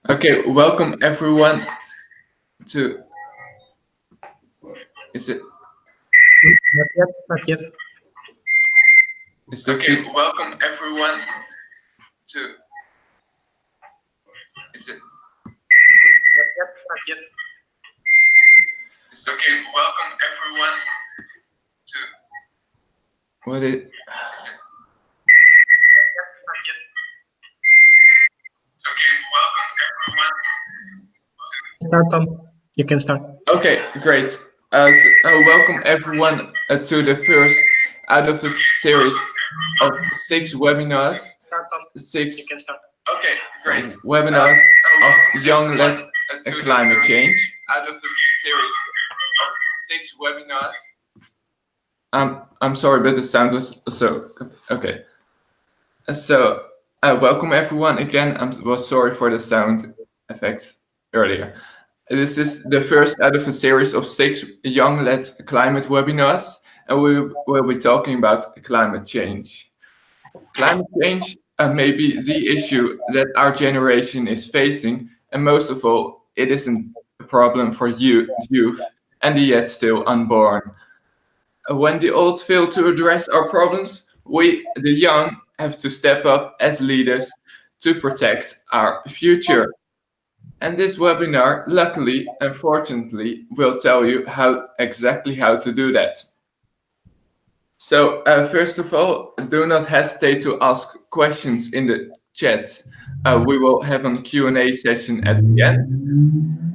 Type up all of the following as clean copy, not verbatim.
Okay, welcome everyone to. Is it? Not yet, not yet. Is the Okay, welcome everyone to. Is it? Not yet, not yet. It's okay, welcome everyone to. What is? Not yet. It's okay, welcome everyone. Start, Tom. You can start. Okay, great. Welcome everyone to the first out of a series of 6 webinars. Start, Tom. 6 You can start. Okay, great. webinars of young-led climate change. Out of this series of 6 webinars. I'm sorry, but the sound was so okay. So welcome everyone again. Was sorry for the sound effects earlier. This is the first out of a series of 6 young-led climate webinars, and we will be talking about climate change. Climate change may be the issue that our generation is facing, and most of all, it isn't a problem for youth and the yet still unborn. When the old fail to address our problems, we, the young, have to step up as leaders to protect our future. And this webinar, luckily and fortunately, will tell you exactly how to do that. So first of all, do not hesitate to ask questions in the chat. We will have a Q&A session at the end.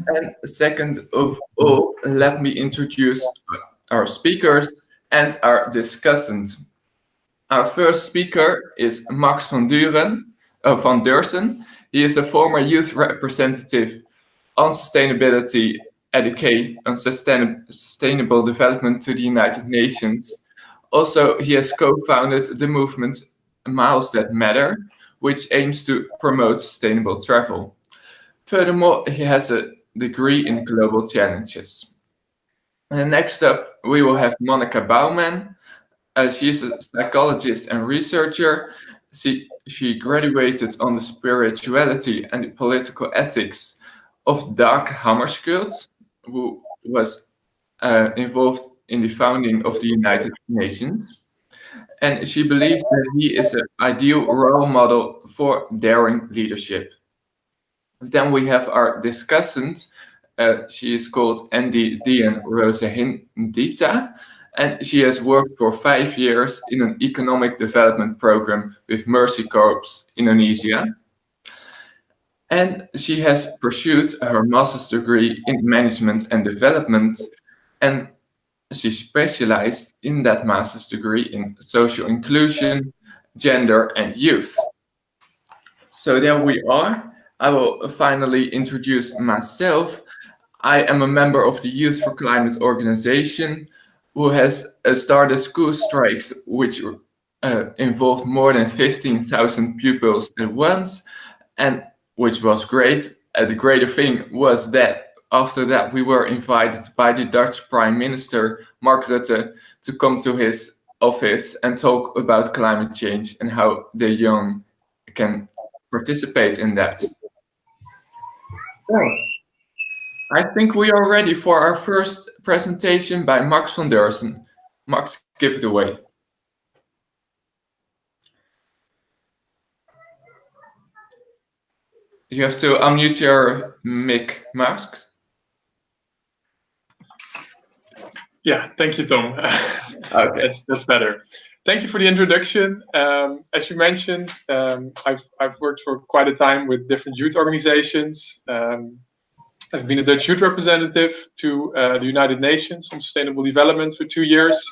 And second of all, let me introduce our speakers and our discussant. Our first speaker is Max van Deursen. He is a former youth representative on sustainability, education, and sustainable development to the United Nations. Also, he has co-founded the movement Miles That Matter, which aims to promote sustainable travel. Furthermore, he has a degree in global challenges. And next up, we will have Monica Bouman. She is a psychologist and researcher. She graduated on the spirituality and the political ethics of Dag Hammarskjöld, who was involved in the founding of the United Nations. And she believes that he is an ideal role model for daring leadership. Then we have our discussant. She is called Andi Dian Roosahandita, and she has worked for 5 years in an economic development program with Mercy Corps Indonesia. And she has pursued her master's degree in management and development, and she specialized in that master's degree in social inclusion, gender, and youth. So there we are. I will finally introduce myself. I am a member of the Youth for Climate organization who has started school strikes which involved more than 15,000 pupils at once, and which was great. The greater thing was that after that we were invited by the Dutch Prime Minister Mark Rutte to come to his office and talk about climate change and how the young can participate in that. So, I think we are ready for our first presentation by Max van Deursen. Max, give it away. You have to unmute your mic, Max. Yeah, thank you, Tom. Okay. That's better. Thank you for the introduction. As you mentioned, I've worked for quite a time with different youth organizations. I've been a Dutch youth representative to the United Nations on sustainable development for 2 years.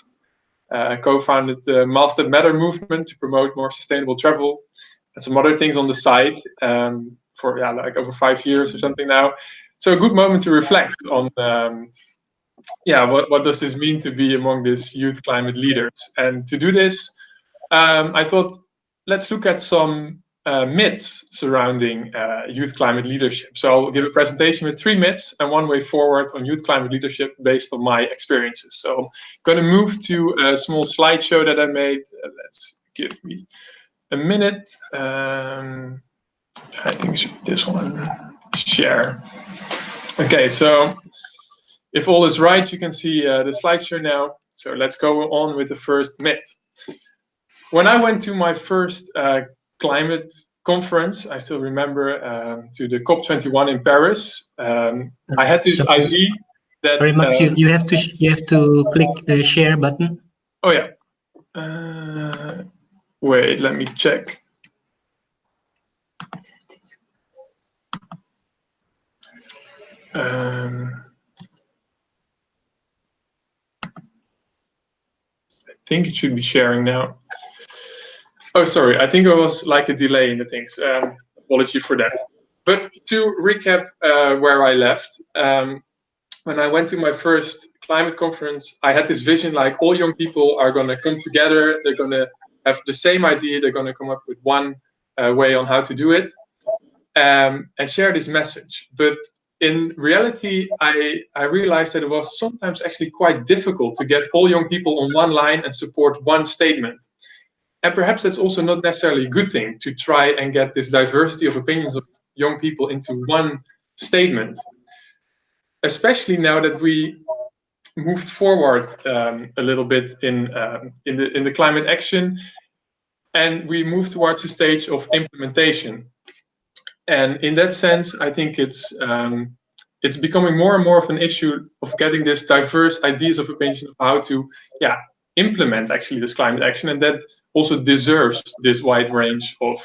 I co-founded the Miles That Matter movement to promote more sustainable travel and some other things on the side for like over 5 years or something now. So a good moment to reflect on what does this mean to be among these youth climate leaders? And to do this, I thought, let's look at some myths surrounding youth climate leadership. So I'll give a presentation with 3 myths and 1 way forward on youth climate leadership based on my experiences. So I'm going to move to a small slideshow that I made. Let's give me a minute. I think it should be this one. share. Okay, so if all is right, you can see the slideshow now. So let's go on with the first myth. When I went to my first climate conference, I still remember, to the COP21 in Paris, I had this idea that... Sorry, Max, you have to click the share button. Oh, yeah. Wait, let me check. I think it should be sharing now. Oh, sorry. I think there was like a delay in the things. Apology for that. But to recap where I left, when I went to my first climate conference, I had this vision like all young people are going to come together. They're going to have the same idea. They're going to come up with one way on how to do it and share this message. But in reality, I realized that it was sometimes actually quite difficult to get all young people on one line and support one statement. And perhaps that's also not necessarily a good thing to try and get this diversity of opinions of young people into one statement. Especially now that we moved forward a little bit in the climate action, and we moved towards the stage of implementation. And in that sense, I think it's becoming more and more of an issue of getting this diverse ideas of opinions of how to implement actually this climate action, and that also deserves this wide range of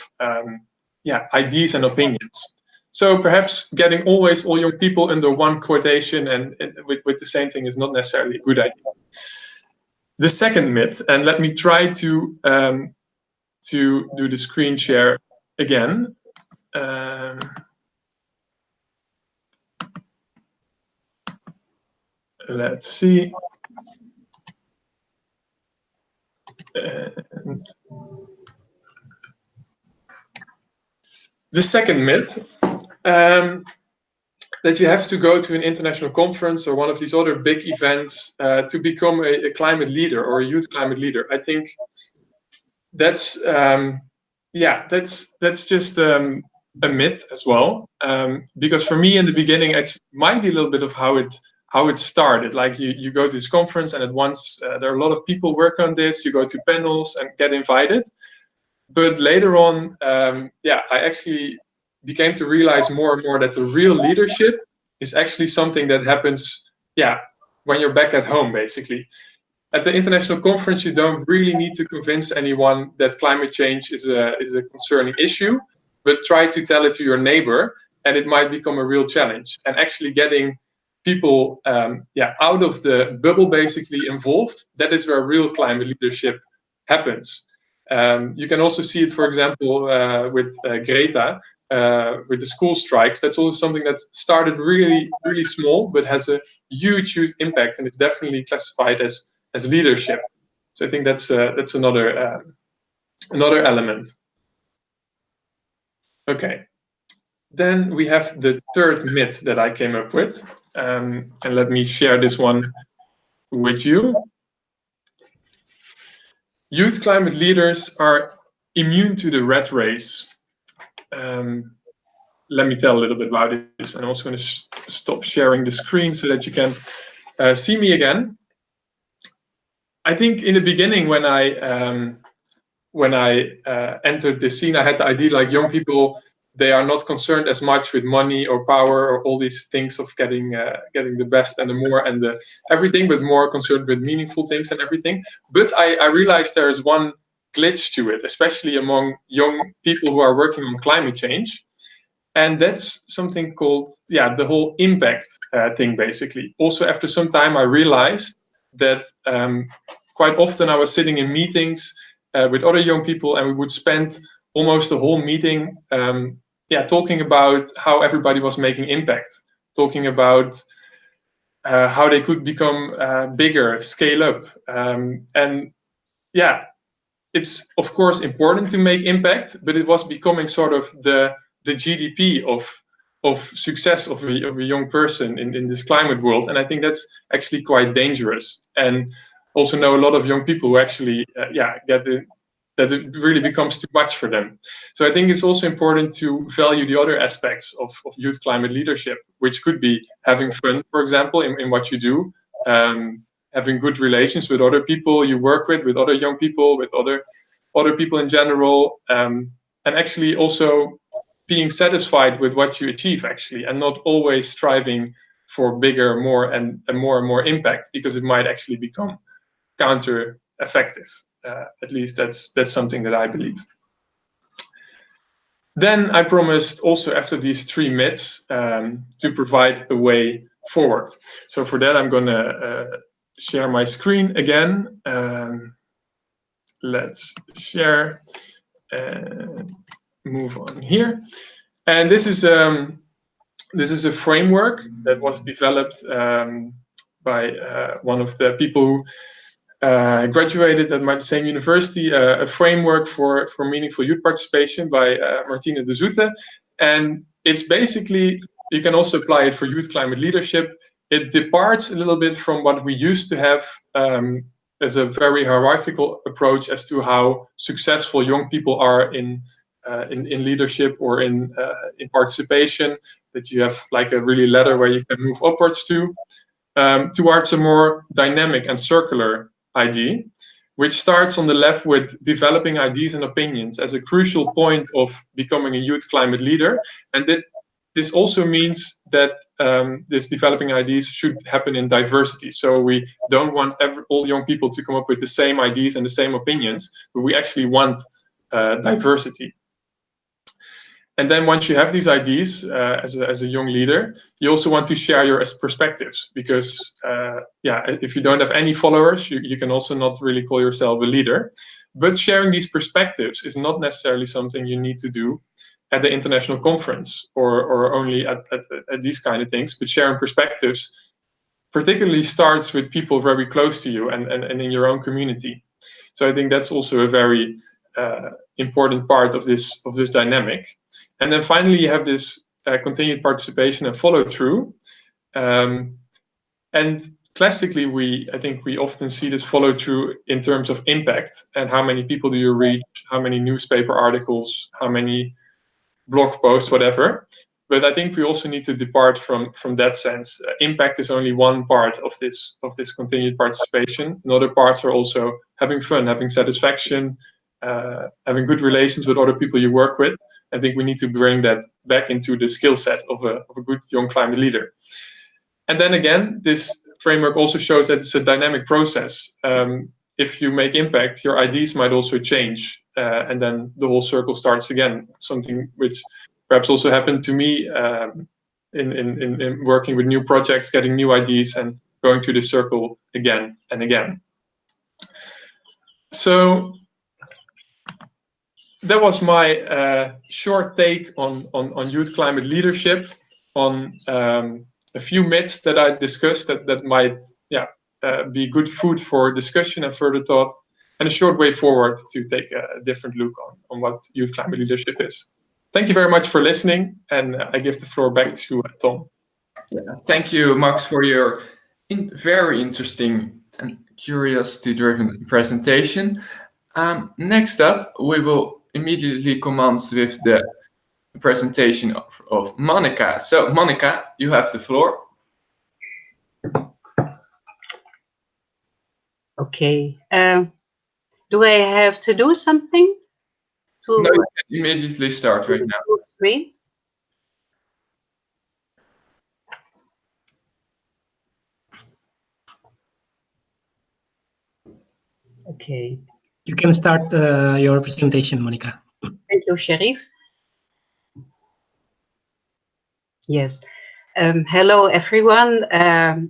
ideas and opinions. So perhaps getting always all young people under one quotation and with the same thing is not necessarily a good idea. The second myth, and let me try to do the screen share again. Let's see. And the second myth, that you have to go to an international conference or one of these other big events to become a climate leader or a youth climate leader. I think that's just a myth as well, because for me in the beginning it might be a little bit of how it started. Like you go to this conference and at once there are a lot of people work on this. You go to panels and get invited. But later on, I actually became to realize more and more that the real leadership is actually something that happens, when you're back at home, basically. At the international conference, you don't really need to convince anyone that climate change is a concerning issue, but try to tell it to your neighbor, and it might become a real challenge. And actually getting people, out of the bubble, basically involved, that is where real climate leadership happens. You can also see it, for example, with Greta, with the school strikes. That's also something that started really, really small, but has a huge, huge impact, and it's definitely classified as leadership. So I think that's another element. Okay, then we have the third myth that I came up with, and let me share this one with you. Youth climate leaders are immune to the rat race. Let me tell a little bit about this. I'm also going to stop sharing the screen so that you can see me again. I think in the beginning, when I entered the scene, I had the idea like young people, they are not concerned as much with money or power or all these things of getting the best and the more and the everything, but more concerned with meaningful things and everything. But I realized there is one glitch to it, especially among young people who are working on climate change. And that's something called, the whole impact thing, basically. Also, after some time, I realized that quite often I was sitting in meetings with other young people, and we would spend almost the whole meeting talking about how everybody was making impact, talking about how they could become bigger, scale up. It's of course important to make impact, but it was becoming sort of the GDP of success of a young person in this climate world. And I think that's actually quite dangerous. And also know a lot of young people who actually get that it really becomes too much for them. So I think it's also important to value the other aspects of youth climate leadership, which could be having fun, for example, in what you do, having good relations with other people you work with other young people, with other people in general, and actually also being satisfied with what you achieve, actually, and not always striving for bigger, more and more impact, because it might actually become counter effective. At least that's something that I believe. Then I promised also, after these 3 myths, to provide a way forward. So for that, I'm gonna share my screen again. Let's share and move on here. And this is a framework that was developed by one of the people who graduated at my same university, a framework for meaningful youth participation by Martine de Zoete. And it's basically, you can also apply it for youth climate leadership. It departs a little bit from what we used to have as a very hierarchical approach as to how successful young people are in leadership or in participation, that you have like a really ladder where you can move upwards to, towards a more dynamic and circular ID, which starts on the left with developing ideas and opinions as a crucial point of becoming a youth climate leader. And this also means that this developing ideas should happen in diversity. So we don't want all young people to come up with the same ideas and the same opinions, but we actually want diversity. And then once you have these ideas as a young leader, you also want to share your perspectives, because if you don't have any followers, you can also not really call yourself a leader. But sharing these perspectives is not necessarily something you need to do at the international conference or only at these kind of things. But sharing perspectives particularly starts with people very close to you and in your own community. So I think that's also a very important part of this dynamic. And then finally, you have this continued participation and follow through. And classically, I think we often see this follow through in terms of impact and how many people do you reach, how many newspaper articles, how many blog posts, whatever. But I think we also need to depart from that sense. Impact is only one part of this continued participation. And other parts are also having fun, having satisfaction, having good relations with other people you work with. I think we need to bring that back into the skill set of a good young climate leader. And then again, this framework also shows that it's a dynamic process. If you make impact, your ideas might also change, and then the whole circle starts again. Something which perhaps also happened to me in working with new projects, getting new ideas, and going through the circle again and again. So that was my short take on youth climate leadership, on a few myths that I discussed that might be good food for discussion and further thought, and a short way forward to take a different look on what youth climate leadership is. Thank you very much for listening, and I give the floor back to Tom. Yeah, thank you, Max, for your very interesting and curiosity-driven presentation. Next up, we will immediately commence with the presentation of Monica. So, Monica, you have the floor. Okay. Do I have to do something? No, you can immediately start right now. Screen? Okay. You can start your presentation, Monica. Thank you, Sharif. Yes. Hello, everyone.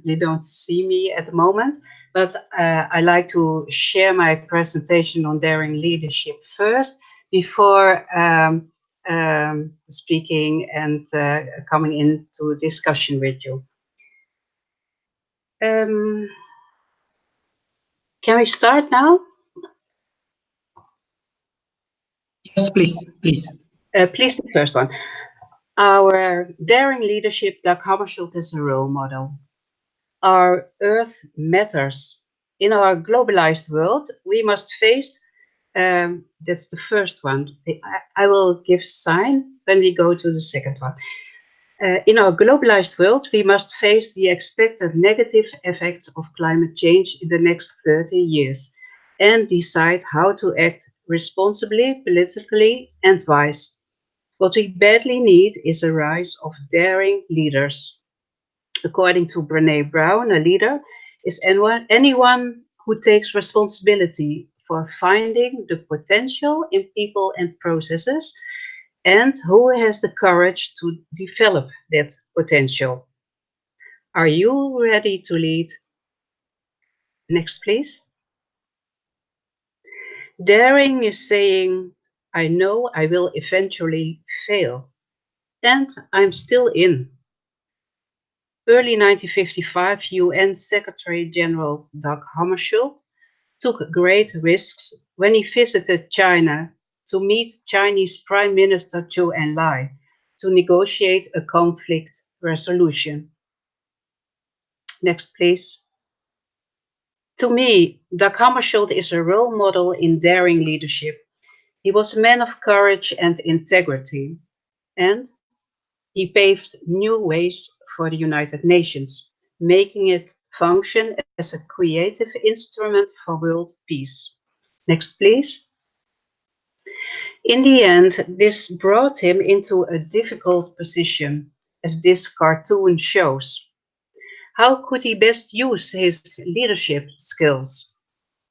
You don't see me at the moment, but I like to share my presentation on daring leadership first before speaking and coming into discussion with you. Can we start now? Yes, please. Please, the first one. Our daring leadership, Dag Hammarskjöld, is a role model. Our Earth matters. In our globalized world, we must face That's the first one. I will give sign when we go to the second one. In our globalized world, we must face the expected negative effects of climate change in the next 30 years and decide how to act responsibly, politically, and wise. What we badly need is a rise of daring leaders. According to Brené Brown, a leader is anyone who takes responsibility for finding the potential in people and processes and who has the courage to develop that potential. Are you ready to lead? Next, please. Daring is saying, I know I will eventually fail, and I'm still in. Early 1955, UN Secretary General Dag Hammarskjöld took great risks when he visited China to meet Chinese Prime Minister Zhou Enlai to negotiate a conflict resolution. Next, please. To me, Dag Hammarskjöld is a role model in daring leadership. He was a man of courage and integrity, and he paved new ways for the United Nations, making it function as a creative instrument for world peace. Next, please. In the end, this brought him into a difficult position, as this cartoon shows. How could he best use his leadership skills?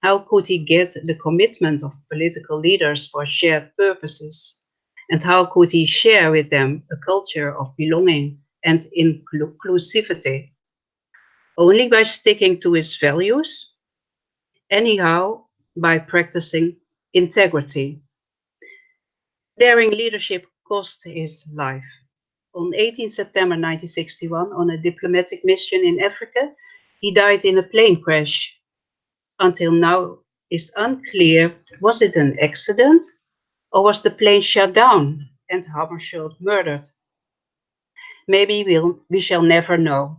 How could he get the commitment of political leaders for shared purposes? And how could he share with them a culture of belonging and inclusivity? Only by sticking to his values, anyhow, by practicing integrity. Daring leadership cost his life. On 18 September 1961, on a diplomatic mission in Africa, he died in a plane crash. Until now, it's unclear, was it an accident or was the plane shut down and Hammarskjöld murdered? Maybe we shall never know.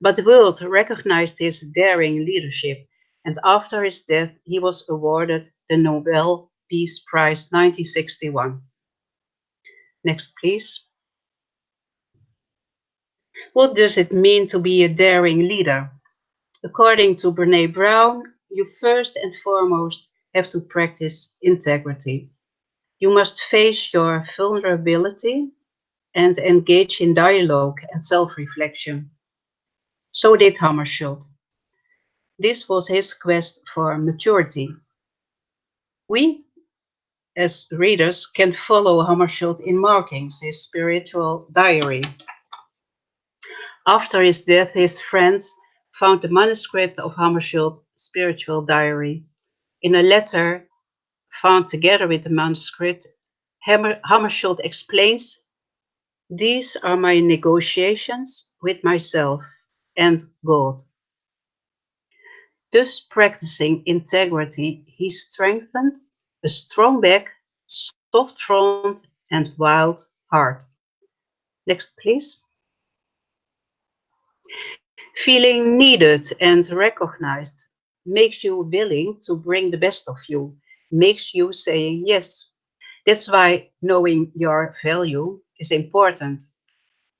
But the world recognized his daring leadership, and after his death, he was awarded the Nobel Peace Prize 1961. Next, please. What does it mean to be a daring leader? According to Brené Brown, you first and foremost have to practice integrity. You must face your vulnerability and engage in dialogue and self-reflection. So did Hammarskjöld. This was his quest for maturity. We, as readers, can follow Hammarskjöld in markings, his spiritual diary. After his death, his friends found the manuscript of Hammarskjöld's spiritual diary. In a letter found together with the manuscript, Hammarskjöld explains, "These are my negotiations with myself and God." Thus practicing integrity, he strengthened a strong back, soft front, and wild heart. Next, please. Feeling needed and recognized makes you willing to bring the best of you, makes you saying yes. That's why knowing your value is important.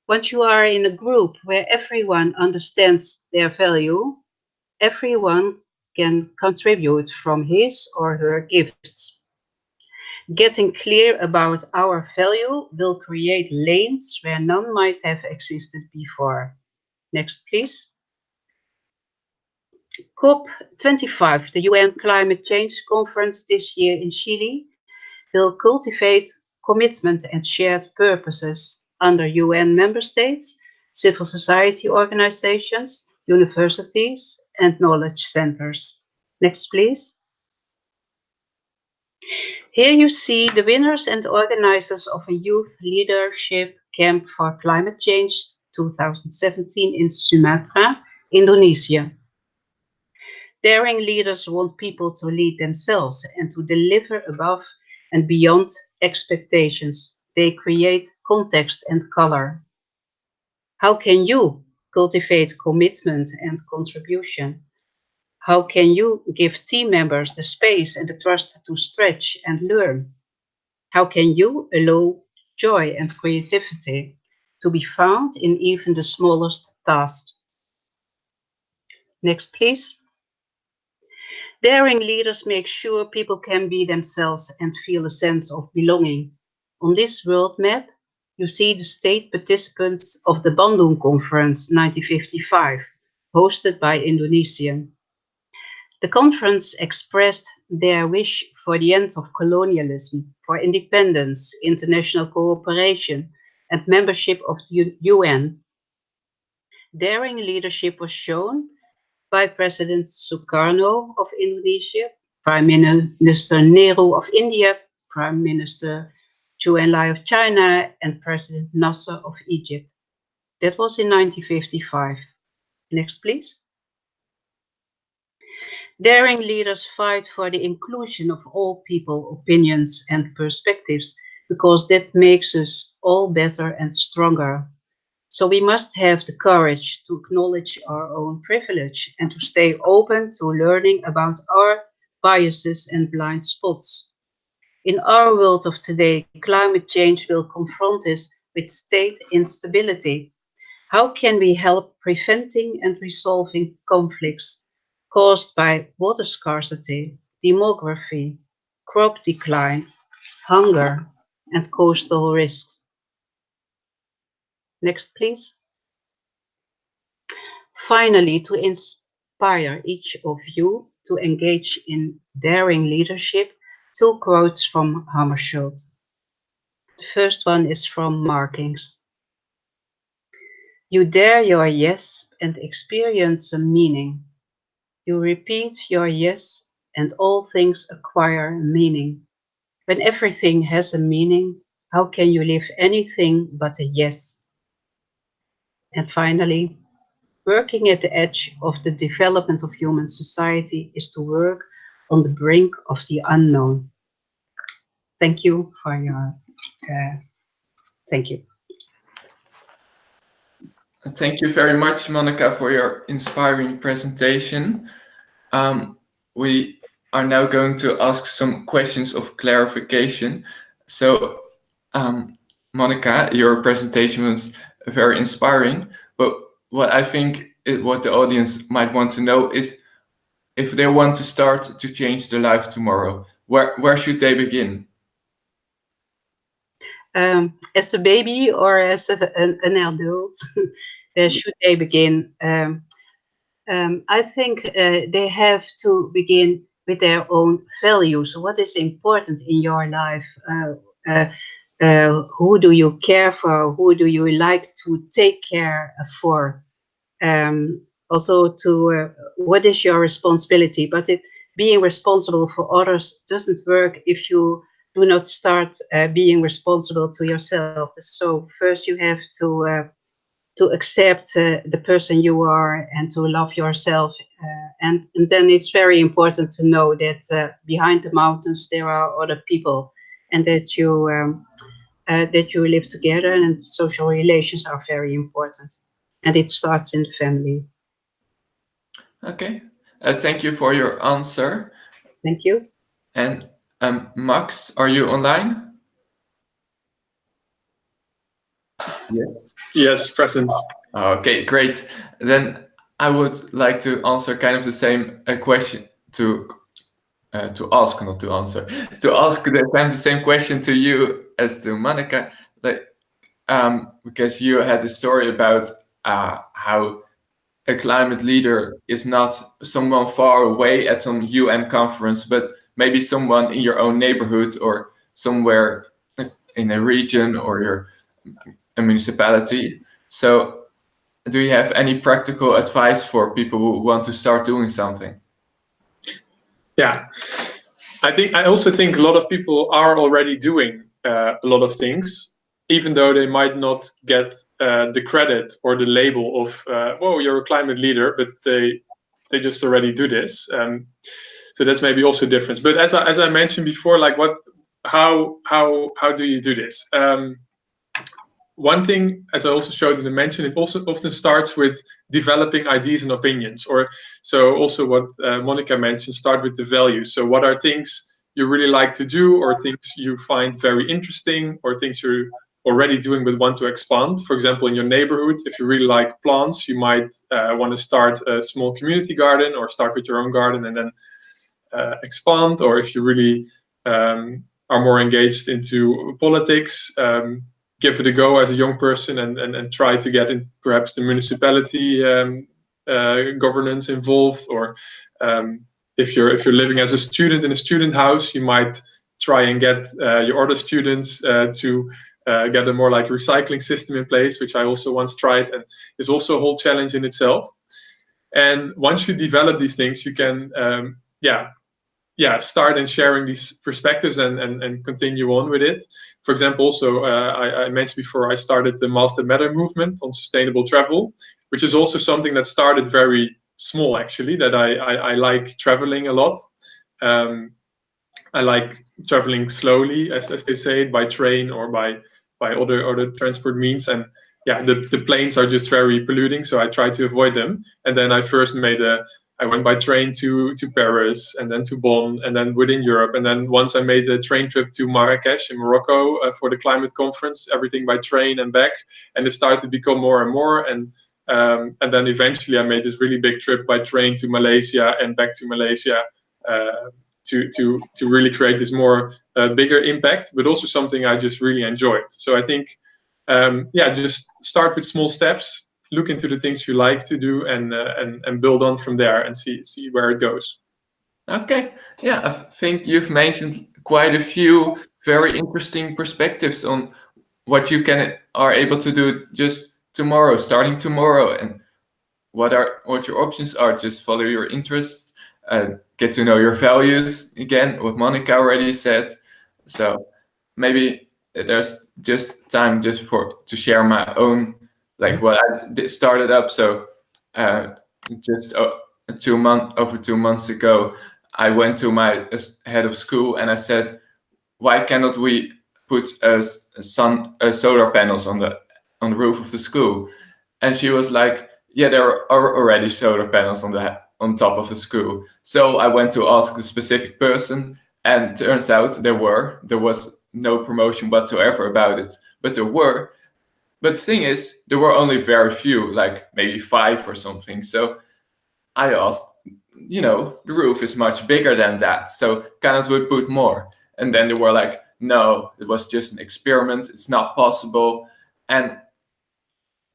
Once you are in a group where everyone understands their value, everyone can contribute from his or her gifts. Getting clear about our value will create lanes where none might have existed before. Next, please. COP25, the UN Climate Change Conference this year in Chile, will cultivate commitment and shared purposes under UN member states, civil society organizations, universities, and knowledge centers. Next, please. Here you see the winners and organizers of a youth leadership camp for climate change 2017 in Sumatra, Indonesia. Daring leaders want people to lead themselves and to deliver above and beyond expectations. They create context and color. How can you cultivate commitment and contribution? How can you give team members the space and the trust to stretch and learn? How can you allow joy and creativity to be found in even the smallest tasks? Next, please. Daring leaders make sure people can be themselves and feel a sense of belonging. On this world map, you see the state participants of the Bandung Conference 1955, hosted by Indonesia. The conference expressed their wish for the end of colonialism, for independence, international cooperation, and membership of the UN. Daring leadership was shown by President Sukarno of Indonesia, Prime Minister Nehru of India, Prime Minister Zhou Enlai of China, and President Nasser of Egypt. That was in 1955. Next, please. Daring leaders fight for the inclusion of all people, opinions, and perspectives, because that makes us all better and stronger. So we must have the courage to acknowledge our own privilege and to stay open to learning about our biases and blind spots. In our world of today, climate change will confront us with state instability. How can we help preventing and resolving conflicts caused by water scarcity, demography, crop decline, hunger, and coastal risks? Next, please. Finally, to inspire each of you to engage in daring leadership, 2 quotes from Hammarskjöld. The first one is from Markings. You dare your yes and experience a meaning. You repeat your yes and all things acquire a meaning. When everything has a meaning, how can you live anything but a yes? And finally, working at the edge of the development of human society is to work on the brink of the unknown. Thank you for your, thank you. Thank you very much, Monica, for your inspiring presentation. We are now going to ask some questions of clarification. So, Monica, your presentation was very inspiring, but what I think what the audience might want to know is if they want to start to change their life tomorrow, where should they begin? As a baby or as an adult, where should they begin? I think they have to begin with their own values. What is important in your life? Who do you care for? Who do you like to take care for? Also, to what is your responsibility? But being responsible for others doesn't work if you do not start being responsible to yourself. So first you have to accept the person you are and to love yourself. And then it's very important to know that behind the mountains there are other people, and that you live together, and social relations are very important. And it starts in the family. Okay, thank you for your answer. Thank you. And Max, are you online? Yes. Yes, present. Okay, great. Then I would like to answer kind of the same question to ask, not to answer, to ask the same question to you as to Monica, like, because you had a story about how a climate leader is not someone far away at some UN conference, but maybe someone in your own neighborhood or somewhere in a region or a municipality. So do you have any practical advice for people who want to start doing something? Yeah, I also think a lot of people are already doing a lot of things, even though they might not get the credit or the label of "whoa, you're a climate leader," but they just already do this. So that's maybe also a difference. But as I mentioned before, like how do you do this? one thing, as I also showed in the mention, it also often starts with developing ideas and opinions. Or so also what Monica mentioned, start with the values. So what are things you really like to do, or things you find very interesting, or things you're already doing but want to expand? For example, in your neighborhood, if you really like plants, you might want to start a small community garden, or start with your own garden and then expand. Or if you really are more engaged into politics, give it a go as a young person and try to get in perhaps the municipality governance involved. Or if you're living as a student in a student house, you might try and get your other students to get a more like recycling system in place, which I also once tried, and is also a whole challenge in itself. And once you develop these things, you can start and sharing these perspectives and continue on with it. For example, also I mentioned before, I started the Master Matter movement on sustainable travel, which is also something that started very small, actually, that I like traveling a lot. I like traveling slowly, as they say, by train or by other transport means. And yeah, the planes are just very polluting, so I try to avoid them. And then I first I went by train to Paris, and then to Bonn, and then within Europe. And then once I made a train trip to Marrakesh in Morocco for the climate conference, everything by train and back. And it started to become more and more. And then eventually I made this really big trip by train to Malaysia and back to Malaysia to really create this more bigger impact, but also something I just really enjoyed. So I think, just start with small steps, look into the things you like to do, and build on from there and see where it goes. Okay, yeah, I think you've mentioned quite a few very interesting perspectives on what you are able to do just tomorrow, starting tomorrow, and what your options are. Just follow your interests, get to know your values, again, what Monica already said. So maybe there's just time to share my own, like what I started up. So just over 2 months ago, I went to my head of school and I said, why cannot we put solar panels on the roof of the school? And she was like, yeah, there are already solar panels on top of the school. So I went to ask the specific person, and turns out there was no promotion whatsoever about it, but there were. But the thing is, there were only very few, like maybe 5 or something. So I asked, the roof is much bigger than that, so cannot we put more? And then they were like, no, it was just an experiment, it's not possible. And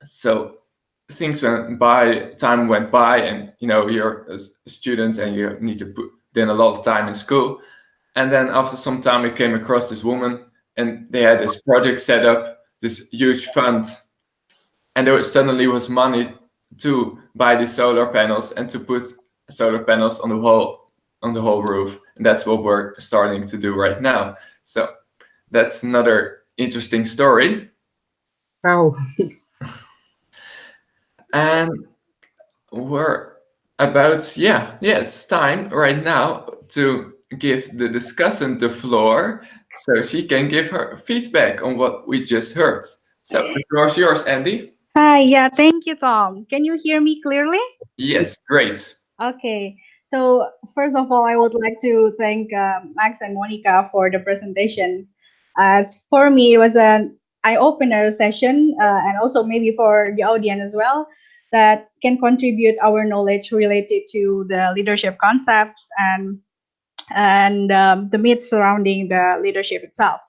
so time went by, and you're a student and you need to put in a lot of time in school. And then after some time I came across this woman, and they had this project set up, this huge fund, and there suddenly was money to buy the solar panels and to put solar panels on the whole roof. And that's what we're starting to do right now. So that's another interesting story. Wow. And we're about, it's time right now to give the discussant the floor so she can give her feedback on what we just heard. So the floor is yours, Andy. Hi, yeah, thank you, Tom. Can you hear me clearly? Yes, great. Okay, so first of all, I would like to thank Max and Monica for the presentation. As for me, it was an eye-opener session, and also maybe for the audience as well, that can contribute our knowledge related to the leadership concepts and the myths surrounding the leadership itself.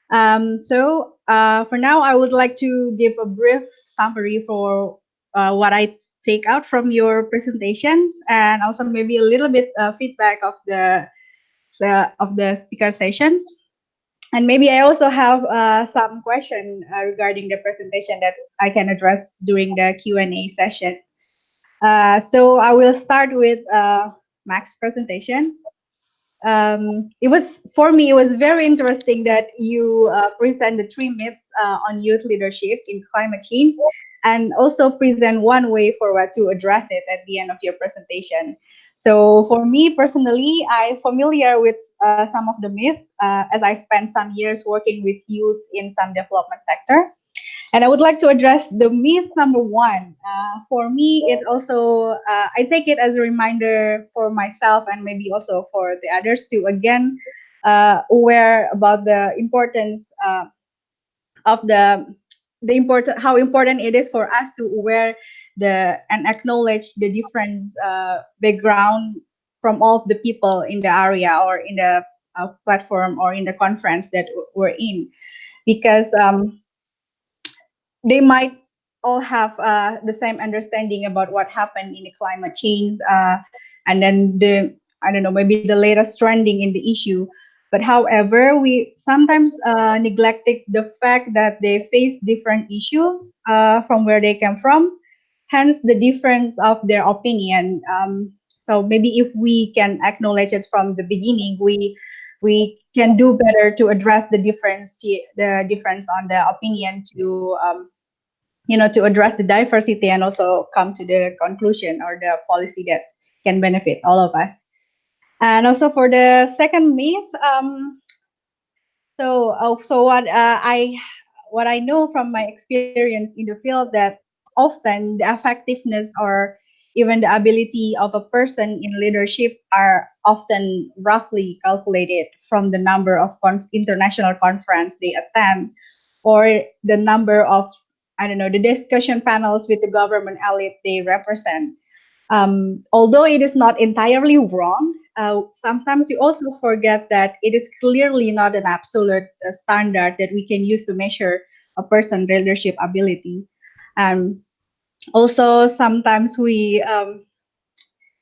For now, I would like to give a brief summary for what I take out from your presentations, and also maybe a little bit feedback of the speaker sessions. And maybe I also have some question regarding the presentation that I can address during the Q&A session. So I will start with Max's presentation. It was very interesting that you present the 3 myths on youth leadership in climate change, and also present one way forward to address it at the end of your presentation. So for me personally, I'm familiar with some of the myths as I spent some years working with youth in some development sector. And I would like to address the myth number one. For me, it also, I take it as a reminder for myself and maybe also for the others to again aware about the importance of the important, how important it is for us to aware the and acknowledge the different background from all of the people in the area or in the platform or in the conference that we're in, because they might all have the same understanding about what happened in the climate change, and then the, I don't know, maybe the latest trending in the issue. But however, we sometimes neglected the fact that they face different issue from where they come from, hence the difference of their opinion. So maybe if we can acknowledge it from the beginning, we can do better to address the difference on the opinion to to address the diversity and also come to the conclusion or the policy that can benefit all of us. And also for the second myth, so what I know from my experience in the field, that often the effectiveness or even the ability of a person in leadership are often roughly calculated from the number of international conference they attend, or the number of, I don't know, the discussion panels with the government elite they represent. Although it is not entirely wrong, sometimes you also forget that it is clearly not an absolute standard that we can use to measure a person's leadership ability. Also, sometimes we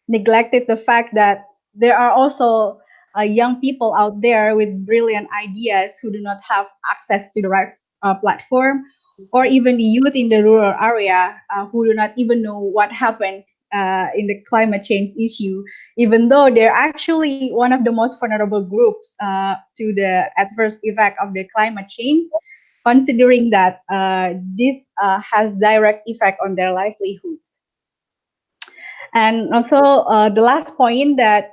neglected the fact that there are also young people out there with brilliant ideas who do not have access to the right platform, or even the youth in the rural area who do not even know what happened in the climate change issue, even though they're actually one of the most vulnerable groups to the adverse effect of the climate change, considering that this has direct effect on their livelihoods. And also the last point that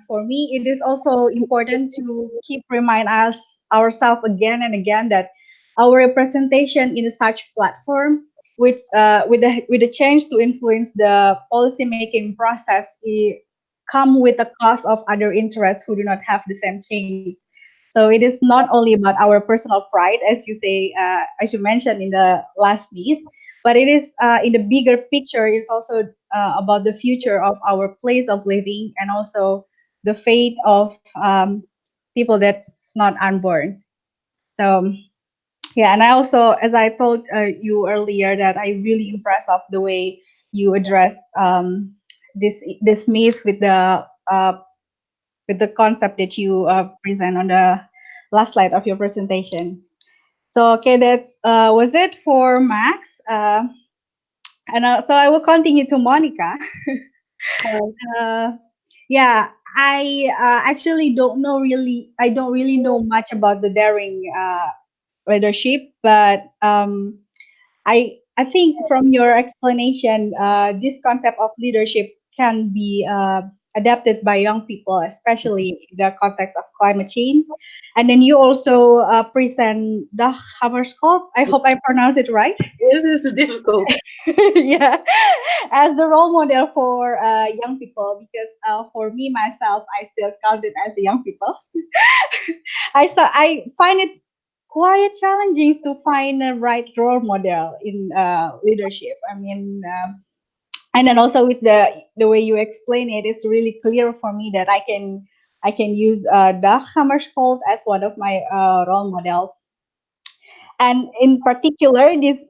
for me, it is also important to keep remind us ourselves again and again that our representation in such platform, which with the change to influence the policy making process, it come with the cost of other interests who do not have the same change. So it is not only about our personal pride, as you say, as you mentioned in the last meet, but it is in the bigger picture. It's also about the future of our place of living and also the fate of people that's not unborn. So yeah, and I also, as I told you earlier, that I really impressed of the way you address this myth with the concept that you present on the last slide of your presentation. So okay, that's was it for Max. And so I will continue to Monica. Yeah, I actually don't know really. I don't really know much about the daring leadership, but I think from your explanation, this concept of leadership can be adapted by young people, especially in the context of climate change. And then you also present Dag Hammarskjöld. I hope I pronounce it right. This is difficult. Yeah, as the role model for young people, because for me myself, I still count it as a young people. I find it quite challenging to find a right role model in leadership. I mean, and then also with the way you explain it, it's really clear for me that I can use Dag Hammarskjöld as one of my role model. And in particular, this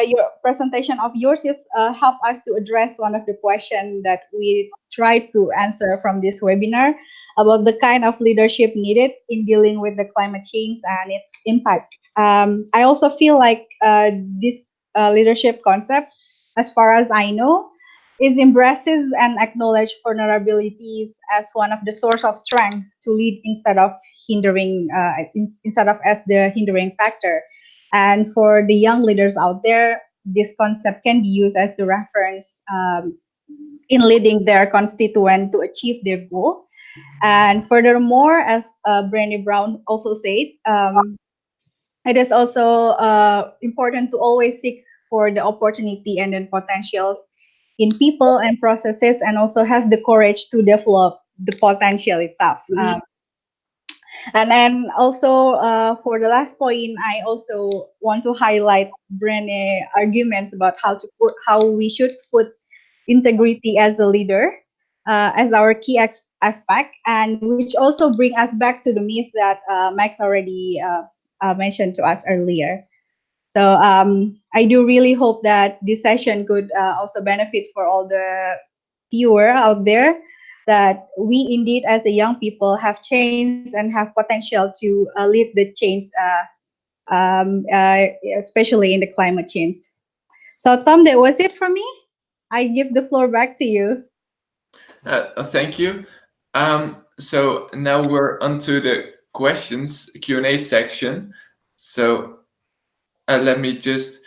your presentation of yours is help us to address one of the questions that we try to answer from this webinar about the kind of leadership needed in dealing with the climate change and its impact. I also feel like this leadership concept, as far as I know, is embraces and acknowledge vulnerabilities as one of the source of strength to lead instead of hindering, instead of as the hindering factor. And for the young leaders out there, this concept can be used as the reference in leading their constituent to achieve their goal. And furthermore, as Brandy Brown also said, it is also important to always seek for the opportunity and then potentials in people and processes, and also has the courage to develop the potential itself. And then also for the last point, I also want to highlight Brené arguments about how we should put integrity as a leader as our key aspect, and which also bring us back to the myth that Max already mentioned to us earlier. So I do really hope that this session could also benefit for all the viewer out there, that we indeed as a young people have changed and have potential to lead the change, especially in the climate change. So Tom, that was it for me. I give the floor back to you. Thank you. So now we're onto the questions Q&A section. So let me just,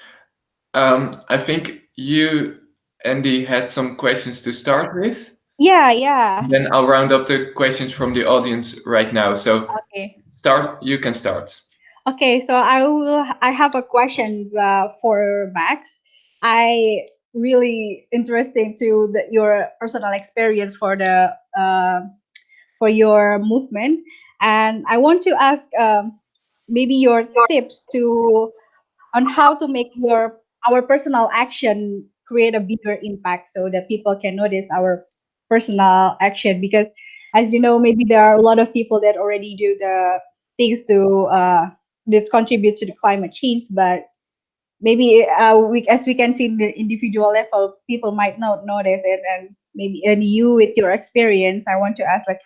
I think you, Andy, had some questions to start with. Yeah. Then I'll round up the questions from the audience right now. So Okay. you can start. Okay, so I have a questions for Max. I really interesting to your personal experience for the for your movement, and I want to ask maybe your tips to on how to make our personal action create a bigger impact, so that people can notice our personal action. Because as you know, maybe there are a lot of people that already do the things to that contribute to the climate change, but maybe as we can see in the individual level, people might not notice it. And maybe, and you with your experience, I want to ask like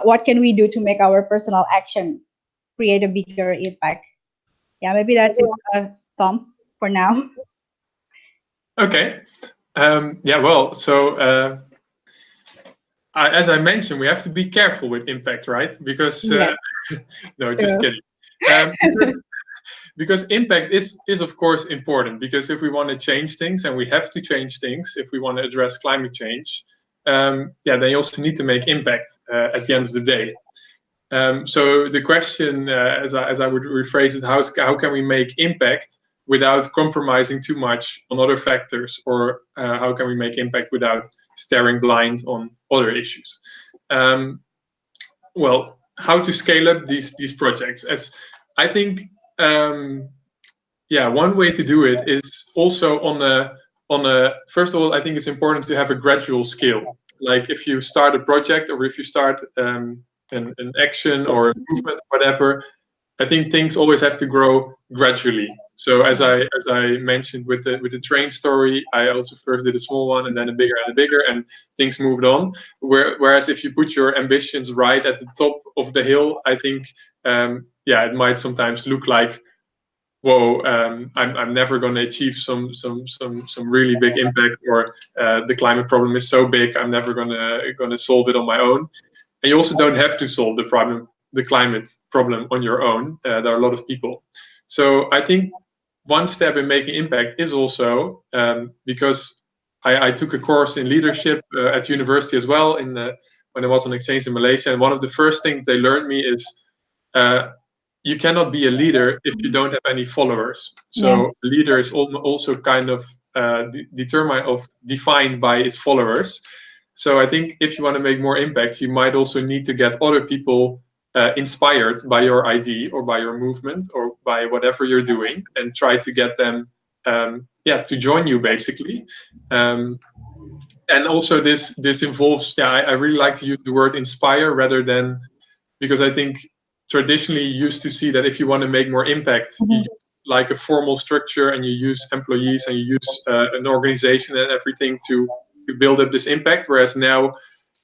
what can we do to make our personal action create a bigger impact? Yeah, maybe that's it, Tom, for now. Okay. Yeah, well, so as I mentioned, we have to be careful with impact, right? Because, Yeah. no, just True. kidding. Because impact is of course important, because if we want to change things, and we have to change things if we want to address climate change, then you also need to make impact at the end of the day. So the question, as I would rephrase it, how can we make impact without compromising too much on other factors, or how can we make impact without staring blind on other issues? Well, how to scale up these projects? As I think, one way to do it is also on a first of all, I think it's important to have a gradual scale. Like if you start a project, or if you start an action or a movement, whatever, I think things always have to grow gradually. So as I mentioned with the train story, I also first did a small one, and then a bigger, and things moved on. Whereas if you put your ambitions right at the top of the hill, I think it might sometimes look like, whoa, I'm never going to achieve some really big impact, or the climate problem is so big, I'm never going to solve it on my own. And you also don't have to solve the climate problem on your own. There are a lot of people. So I think one step in making impact is also, because I took a course in leadership at university as well, when I was on exchange in Malaysia, and one of the first things they learned me is you cannot be a leader if you don't have any followers. So a leader is also kind of defined by its followers. So I think if you want to make more impact, you might also need to get other people inspired by your idea, or by your movement, or by whatever you're doing, and try to get them to join you, basically. And also this involves, I really like to use the word inspire rather than, because I think traditionally you used to see that if you want to make more impact, you use like a formal structure, and you use employees, and you use an organization and everything to build up this impact. Whereas now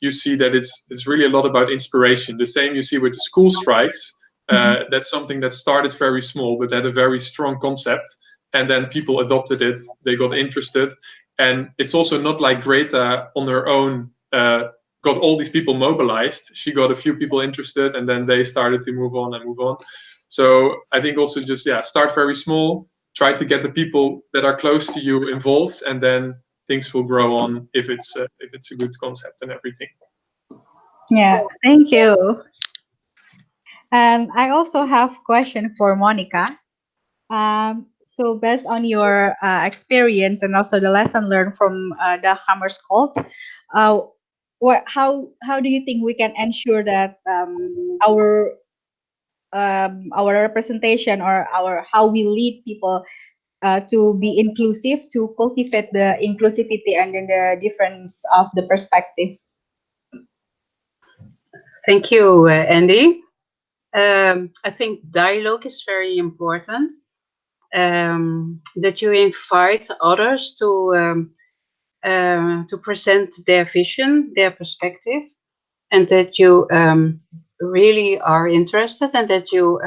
you see that it's really a lot about inspiration. The same you see with the school strikes. That's something that started very small, but had a very strong concept, and then people adopted it. They got interested, and it's also not like Greta on her own got all these people mobilized. She got a few people interested, and then they started to move on. So I think also just start very small, try to get the people that are close to you involved, and then things will grow on if it's a good concept and everything. Yeah, thank you. And I also have question for Monica. So based on your experience and also the lesson learned from Dag Hammarskjöld, how do you think we can ensure that our representation or how we lead people to be inclusive, to cultivate the inclusivity and then the difference of the perspective? Thank you, Andy. I think dialogue is very important. That you invite others to present their vision, their perspective, and that you really are interested, and that you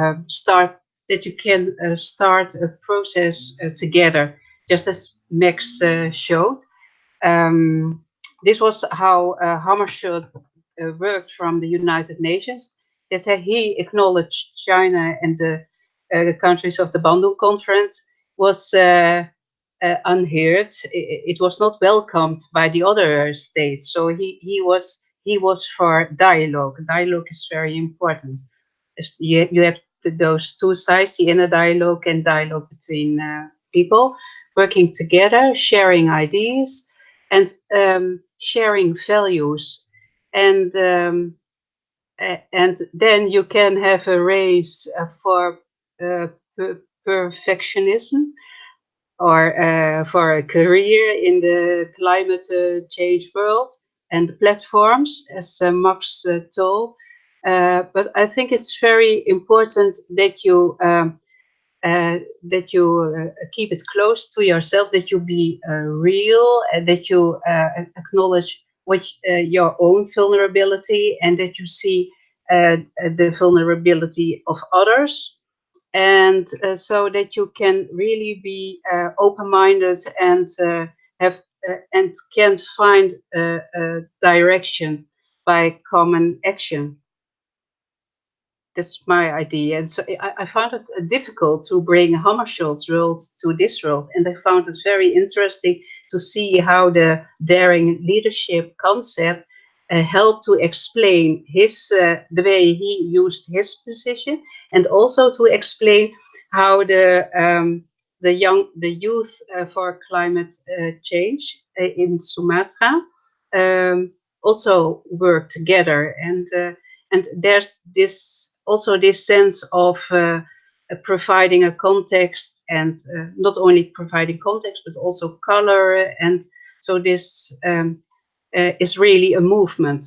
can start a process together, just as Max showed. This was how Hammarskjöld worked from the United Nations. That he acknowledged China and the countries of the Bandung Conference was unheard. It was not welcomed by the other states. So he was for dialogue. Dialogue is very important. You have those two sides: the inner dialogue and dialogue between people working together, sharing ideas, and sharing values. And then you can have a race for perfectionism, or for a career in the climate change world and the platforms, as Max told. But I think it's very important that you keep it close to yourself, that you be real, and that you acknowledge your own vulnerability, and that you see the vulnerability of others. And so that you can really be open-minded and have and can find a direction by common action. That's my idea. And so I found it difficult to bring Hammarskjöld's rules to this rules, and I found it very interesting to see how the daring leadership concept helped to explain the way he used his position, and also to explain how the youth for climate change in Sumatra also work together, and there's this sense of providing a context, and not only providing context but also color, and so this is really a movement.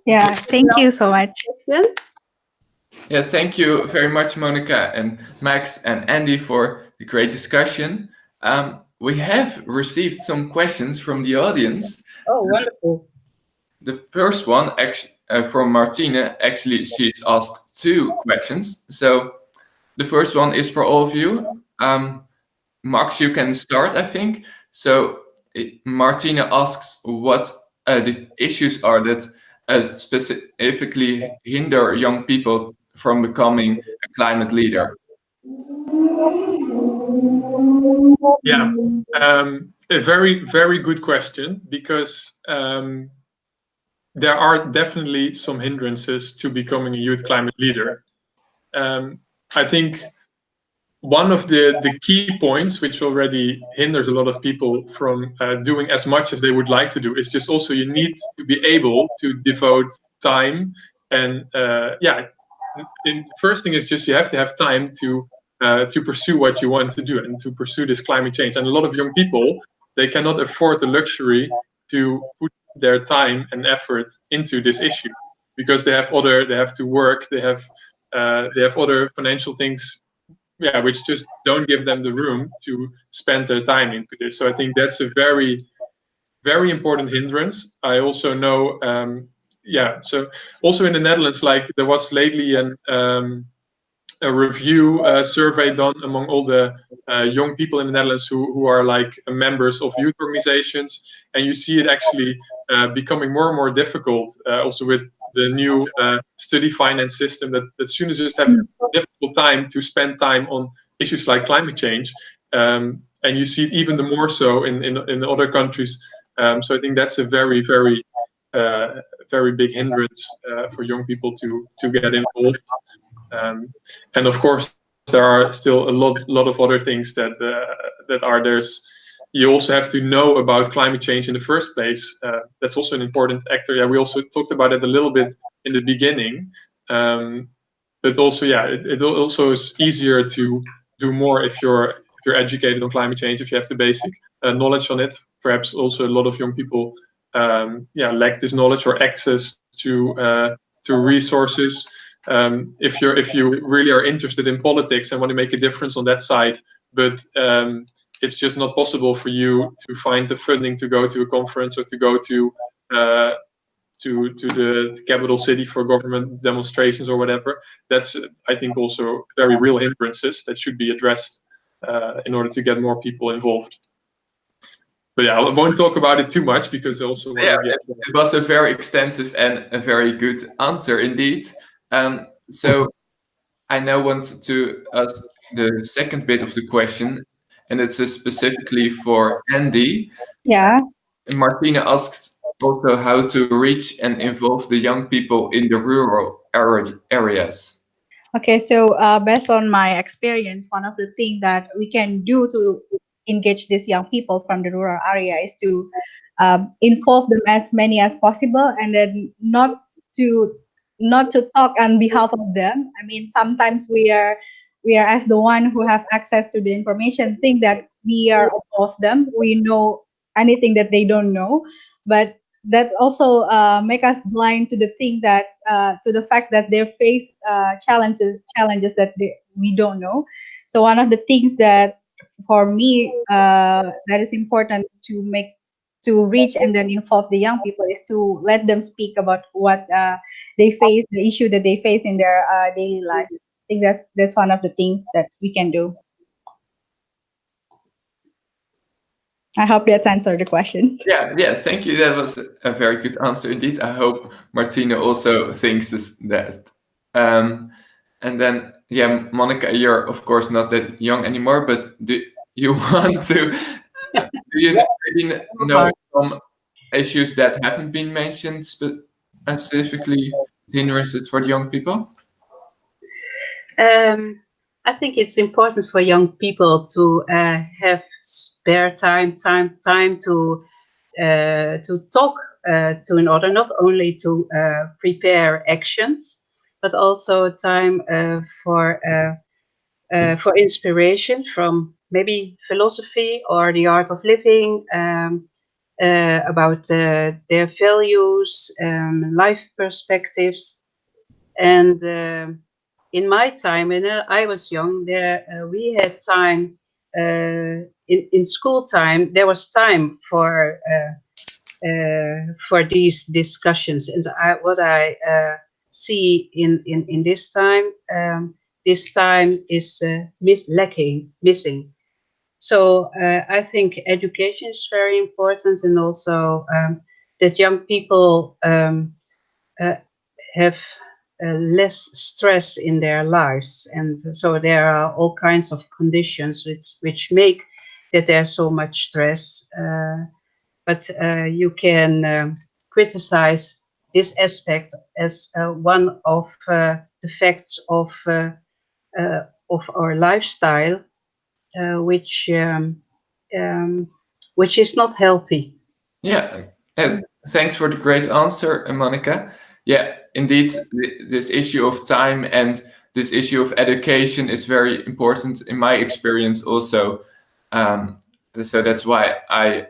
Yeah, thank you so much. Yeah, thank you very much, Monica and Max and Andy, for the great discussion. We have received some questions from the audience. Oh, wonderful. The first one from Martina, actually she's asked 2 questions. So the first one is for all of you. Max, you can start, I think. So Martina asks what the issues are that specifically hinder young people from becoming a climate leader. Yeah, a very, very good question, because there are definitely some hindrances to becoming a youth climate leader. I think one of the key points which already hinders a lot of people from doing as much as they would like to do is just also you need to be able to devote time, and the first thing is just you have to have time to pursue what you want to do and to pursue this climate change. And a lot of young people, they cannot afford the luxury to put their time and effort into this issue, because they have to work, they have other financial things, which just don't give them the room to spend their time into this. So I think that's a very, very important hindrance. I also know, so also in the Netherlands, like there was lately a review survey done among all the young people in the Netherlands who are like members of youth organizations, and you see it actually becoming more and more difficult, also with the new study finance system, that students just have a difficult time to spend time on issues like climate change, and you see it even more so in other countries. So I think that's a very, very very big hindrance for young people to get involved. And of course, there are still a lot of other things that are you also have to know about climate change in the first place. That's also an important actor. Yeah, we also talked about it a little bit in the beginning. But also, yeah, it also is easier to do more if you're educated on climate change, if you have the basic knowledge on it. Perhaps also a lot of young people lack this knowledge or access to resources. If you really are interested in politics and want to make a difference on that side, but it's just not possible for you to find the funding to go to a conference or to go to the capital city for government demonstrations or whatever. That's, I think, also very real hindrances that should be addressed in order to get more people involved. But yeah, I won't talk about it too much because also it was a very extensive and a very good answer indeed. So I now want to ask the second bit of the question, and it's specifically for Andi. Yeah. And Martina asks also how to reach and involve the young people in the rural areas. Okay, so based on my experience, one of the things that we can do to engage these young people from the rural area is to involve them as many as possible, and then not to talk on behalf of them. I mean, sometimes we are as the one who have access to the information think that we are above them. We know anything that they don't know, but that also make us blind to the thing that to the fact that they face challenges that we don't know. So one of the things that for me that is important to reach and then involve the young people is to let them speak about what they face, the issue that they face in their daily life. I think that's one of the things that we can do. I hope that's answered the question. Yeah, thank you. That was a very good answer indeed. I hope Martina also thinks that. And then, yeah, Monica, you're of course not that young anymore, but do you want to? Do you maybe know some issues that haven't been mentioned specifically hindrances for the young people? I think it's important for young people to have spare time to talk to another, not only to prepare actions, but also time for inspiration from maybe philosophy or the art of living, about their values, life perspectives. And in my time, when I was young, we had time in school time. There was time for these discussions, and what I see in this time is missing. So I think education is very important, and also that young people have less stress in their lives, and so there are all kinds of conditions which make that there's so much stress. But you can criticize this aspect as one of the facts of our lifestyle, which is not healthy. Yeah, thanks for the great answer, Monica. Yeah, indeed, this issue of time and this issue of education is very important in my experience also. So that's why I'm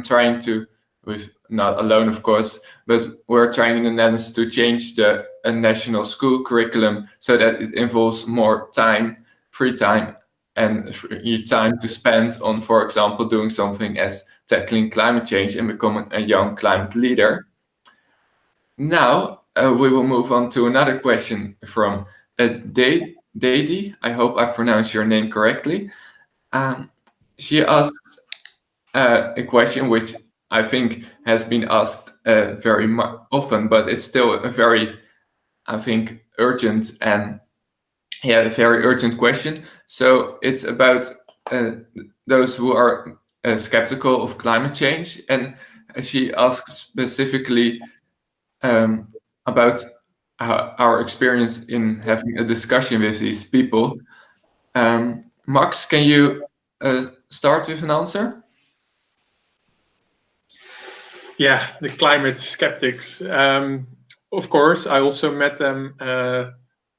trying to, with not alone of course, but we're trying in the Netherlands to change the national school curriculum so that it involves more time, free time, and free time to spend on, for example, doing something as tackling climate change and becoming a young climate leader. Now we will move on to another question from Dadi. I hope I pronounce your name correctly. She asks a question which I think has been asked very often, but it's still a very, I think, urgent and a very urgent question. So it's about those who are skeptical of climate change, and she asks specifically about our experience in having a discussion with these people. Max, can you start with an answer? Yeah, the climate skeptics. Of course, I also met them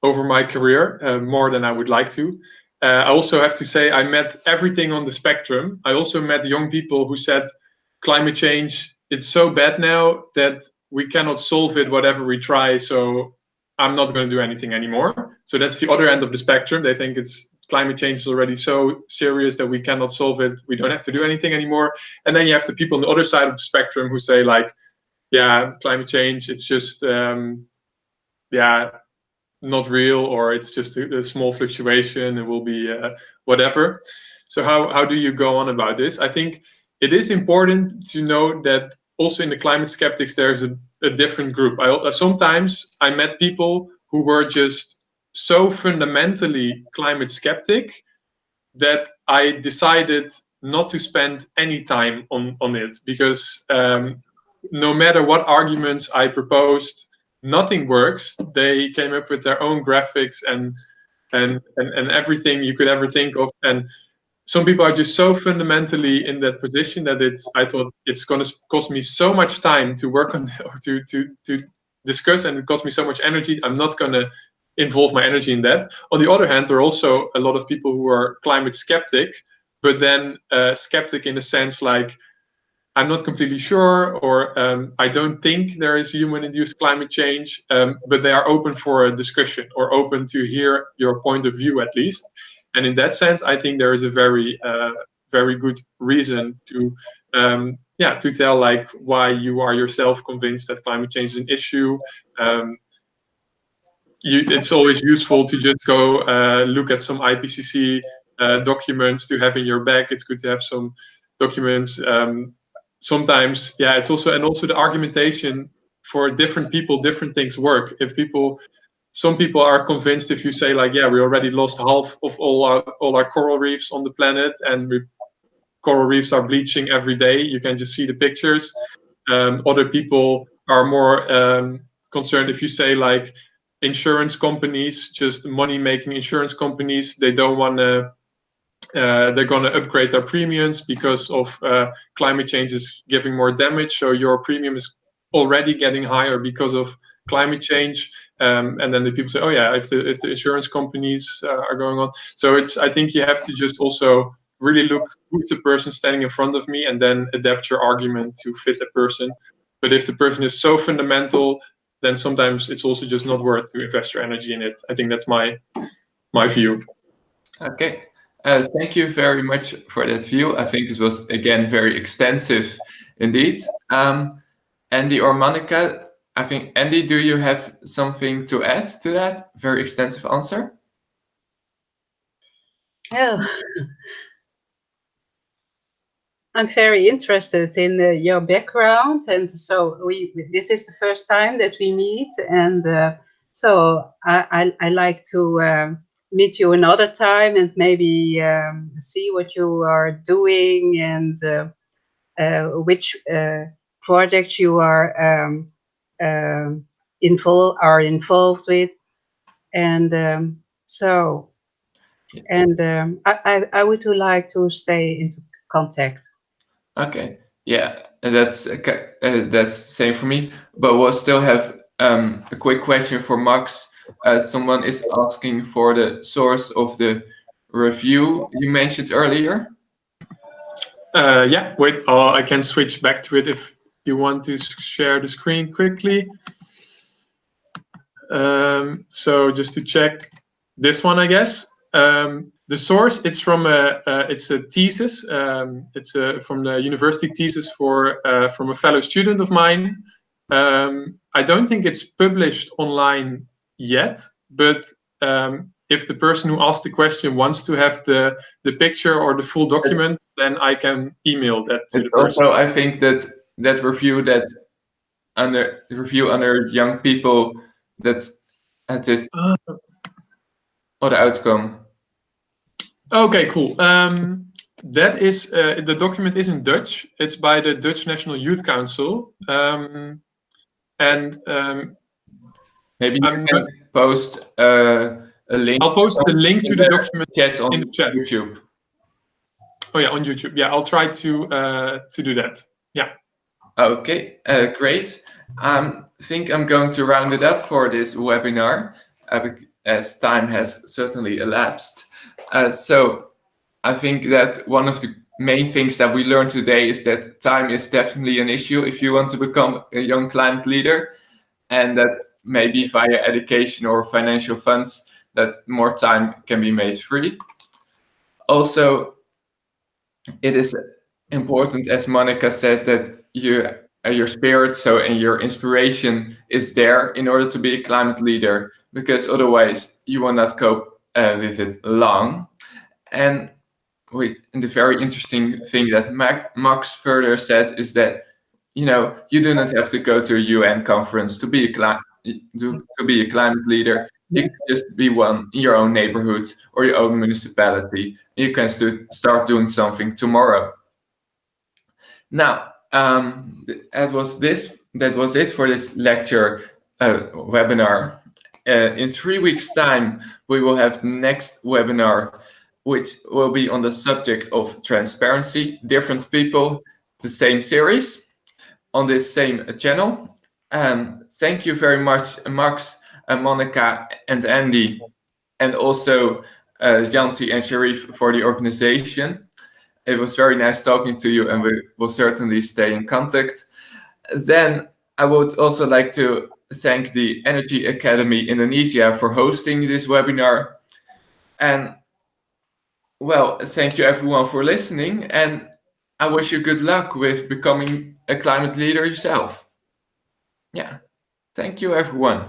over my career, more than I would like to. I also have to say I met everything on the spectrum. I also met young people who said climate change, it's so bad now that we cannot solve it whatever we try, so I'm not going to do anything anymore. So that's the other end of the spectrum. They think climate change is already so serious that we cannot solve it. We don't have to do anything anymore. And then you have the people on the other side of the spectrum who say like, yeah, climate change, it's just, not real, or it's just a small fluctuation. It will be whatever. So how do you go on about this? I think it is important to know that also in the climate skeptics, there's a different group. Sometimes I met people who were just so fundamentally climate skeptic that I decided not to spend any time on it, because no matter what arguments I proposed, nothing works. They came up with their own graphics and everything you could ever think of. And some people are just so fundamentally in that position that I thought it's going to cost me so much time to work on, to discuss, and it cost me so much energy. I'm not going to involve my energy in that. On the other hand, there are also a lot of people who are climate skeptic, but then skeptic in a sense like, I'm not completely sure, or I don't think there is human-induced climate change, but they are open for a discussion or open to hear your point of view at least. And in that sense, I think there is a very, very good reason to tell like why you are yourself convinced that climate change is an issue. It's always useful to just go look at some IPCC documents to have in your bag. It's good to have some documents. Sometimes, it's also the argumentation for different people, different things work. Some people are convinced if you say like, we already lost half of all our coral reefs on the planet, and coral reefs are bleaching every day. You can just see the pictures. Other people are more concerned if you say like, insurance companies, just money-making insurance companies, they don't want to. They're going to upgrade their premiums because of climate change is giving more damage. So your premium is already getting higher because of climate change. And then the people say, oh yeah, if the insurance companies are going on. So I think you have to just also really look who's the person standing in front of me, and then adapt your argument to fit the person. But if the person is so fundamental, then sometimes it's also just not worth to invest your energy in it. I think that's my view. Okay. Thank you very much for that view. I think it was, again, very extensive indeed. Andy or Monica, I think, Andy, do you have something to add to that very extensive answer? Oh. I'm very interested in your background, and so this is the first time that we meet, and so I like to meet you another time and maybe see what you are doing and which projects you are involved with, and I would like to stay into contact. Okay, yeah, that's the same for me. But we'll still have a quick question for Max. Someone is asking for the source of the review you mentioned earlier. Wait, I can switch back to it if you want to share the screen quickly. So just to check this one, I guess. The source, it's from it's a thesis. It's from the university thesis from a fellow student of mine. I don't think it's published online yet, but if the person who asked the question wants to have the picture or the full document, then I can email that to the person. Also, I think that review under young people, that's at this or the outcome. Okay, cool. That is the document is in Dutch. It's by the Dutch National Youth Council. And maybe you can post a link. I'll post the link to the document chat on in the chat. YouTube. Oh yeah, on YouTube. Yeah, I'll try to do that. Yeah. Okay, great. I think I'm going to round it up for this webinar, as time has certainly elapsed. So I think that one of the main things that we learned today is that time is definitely an issue if you want to become a young climate leader, and that maybe via education or financial funds that more time can be made free. Also, it is important, as Monica said, that your spirit and your inspiration is there in order to be a climate leader, because otherwise you will not cope with it long. And the very interesting thing that Max further said is that you do not have to go to a UN conference to be a climate leader. You can just be one in your own neighborhood or your own municipality. You can start doing something tomorrow. Now, that was it for this lecture webinar. In 3 weeks' time, we will have the next webinar, which will be on the subject of transparency. Different people, the same series, on this same channel. Thank you very much, Max, Monica, and Andy, and also Yanti and Sharif for the organization. It was very nice talking to you, and we will certainly stay in contact. Then I would also like to thank the Energy Academy Indonesia for hosting this webinar. And well, thank you everyone for listening, and I wish you good luck with becoming a climate leader yourself. Yeah, thank you everyone.